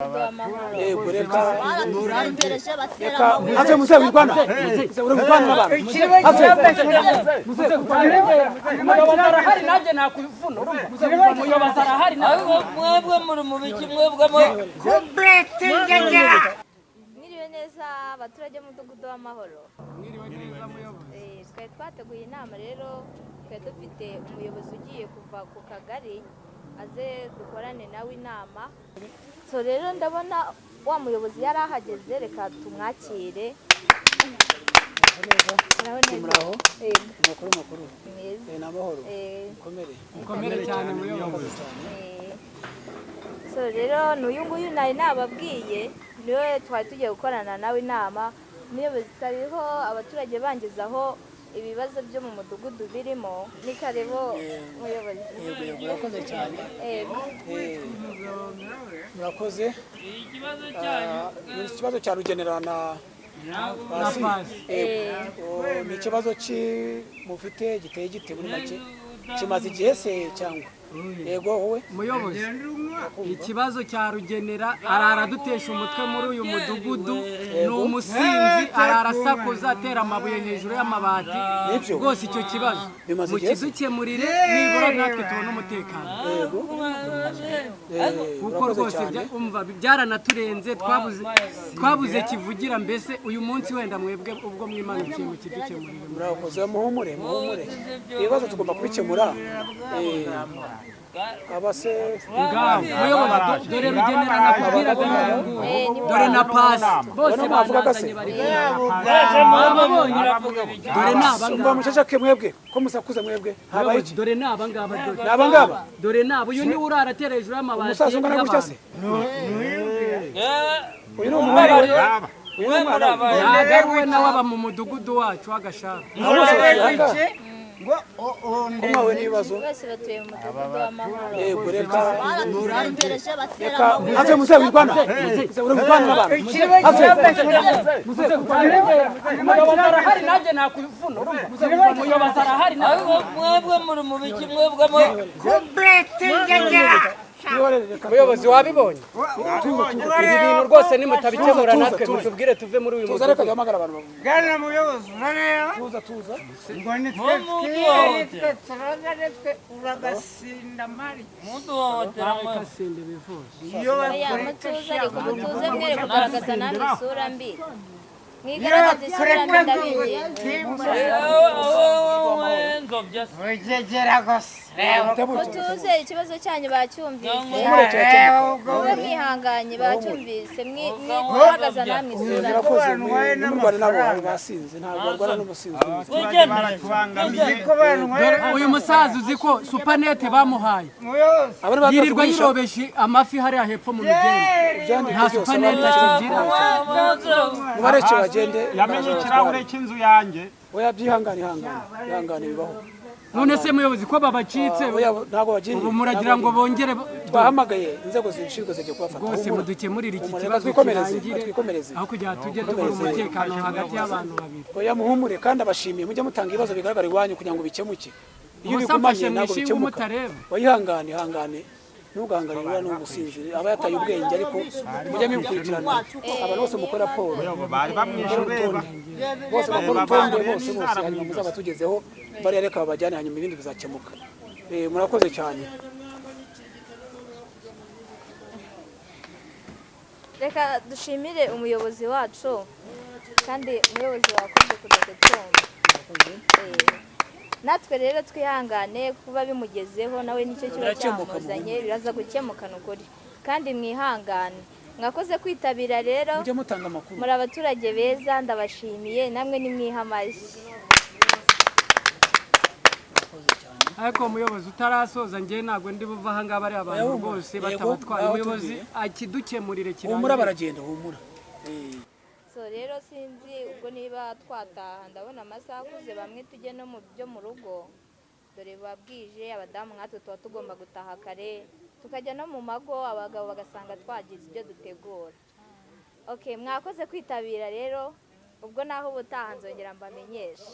umudugudu w'amahoro. Yego reka Baradusengereje batera ave muze wirwana uri wirwana n'abantu umuyobozi arahari nanjye nakuvuna umuyobozi arahari mwebwe muri mu biki mwebwe Mwiriwe neza abaturage b'umudugudu w'amahoro. Twari twateguye inama rero twari dufite umuyobozi ugiye kuva ku kagari aze dukorane nawe inama. So rero ndabona wa muyobozi yari ahageze, reka tumwakire. muraho makuru n'amahoro mukomere cyane muyobozi. So rero n'uyu nguyu nari nababwiye niwe twari tugiye gukorana nawe inama. Umuyobozi kariho abaturage bangezaho ibibazo byo mu mudugudu birimo ni karibo muyobozi. yego murakoze cyane murakoze. Ikibazo cya rugenerana ni ikibazo mufite giteye gite muri make kimaze igihe se cyangwa yego wowe muyobozi ikibazo cya rugenera arara dutesha umutwe muri uyu mudugudu ni umusinzi arara sakuza atera amabuye hejuru y'amabati rwose icyo kibazo mukidukemurire nibura natwe tubona umutekano kuko rwose umva byaranaturenze twabuze kivugira mbese uyu munsi wenda mwebwe ubwo mwimanukiye mukidukemurire. murakoze muhumure ibibazo tugomba kubikemura abase muyobozi dore rugenera nakubwiraga dore na pasi bose bazanye bari dore naba muceceke mwebwe ko musakuza mwebwe habaye iki dore naba dore naba uyu ni urara atera hejuru y'amabati umusaza ungana gutya se uyu ni umuhungu yagaruwe nawe aba mu mudugudu wacu w'agashaka kumawe n'ibibazo Bose batuye mu mudugudu w'amahoro. yego reka Baradusengereje batera ave muze wirwana uri wirwana n'abantu umuyobozi arahari nanjye nakuvuna umuyobozi arahari mwebwe muri mu biki mwebwe muyobozi wabibonye ibi bintu rwose nimutabikemura natwe mutubwire tuve muri uyu tuza reka duhamagara abantu Gana muyobozi urareba tuza ngo nitwe uragasinda mari muduhohotera kasinde bivuze iyo oya mutuze ariko mutuze mwere kugaragaza namwe isura mbi. Mwigaragaza isura mbi ndabinginze. wegegera gose Mutuze ikibazo cyanyu bacyumvise. Wowe mwihanganye bacyumvise mwigaragaza namwe isura mbi. murakoze n'umubare nabo basinze ntabwo barwana n'umusinzi uyu musaza uzi ko supanete bamuhaye yirirwa yirobeje amafi hariya hepfo mu migende nta supanete akigira mubareke bagende yamenye ikirahure cy'inzu yanjye oya byihangane bibaho. none se muyobozi ko babacitse ntabwo bagiye ubu muragira ngo bongere bahamagaye inzego zibishinzwe zigiye kubafata rwose mudukemurire iki kibazo twikomereze aho kugira tujye tubura umutekano hagati y'abantu babiri. oya muhumure kandi abashimiye mujye mutanga ibibazo bigaragara iwanyu kugira ngo bikemuke. iyo ubusafashe bigumanye ntabwo mwishinga bikemuka. umutareba ihangane ntuganganirwa n'umusinzi aba yataye ubwenge ariko mujye mukurikirana abantu bose mukora raporo bari bamwishe ureba bose bakora urutonde bose hanyuma muzaba tugezeho bariya reka babajyane hanyuma ibindi bizakemuka. murakoze cyane. Reka dushimire umuyobozi wacu kandi umuyobozi wakoze kudatetomba. Natwe rero twihangane kuba bimugezeho nawe nicyo kiba cyamuzanye biraza gukemuka n'ukuri kandi mwihangane. Mwakoze kwitabira rero mujye mutanga amakuru muri abaturage beza ndabashimiye namwe nimwiha amashyi. ariko umuyobozi utarasoza njye ntabwo ndi buva aha ngaha bariya abantu bose batabatwaye umuyobozi akidukemurire kirangiye humura baragenda humura. So rero sinzi ubwo niba twataha ndabona amasaha akuze bamwe tujye no mu byo mu rugo dore babwije abadamu nkatwe tuba tugomba gutaha kare tukajya no mu mago abagabo bagasanga twagize ibyo dutegura. Okay mwakoze kwitabira rero ubwo naho ubutaha nzongera mbamenyesha.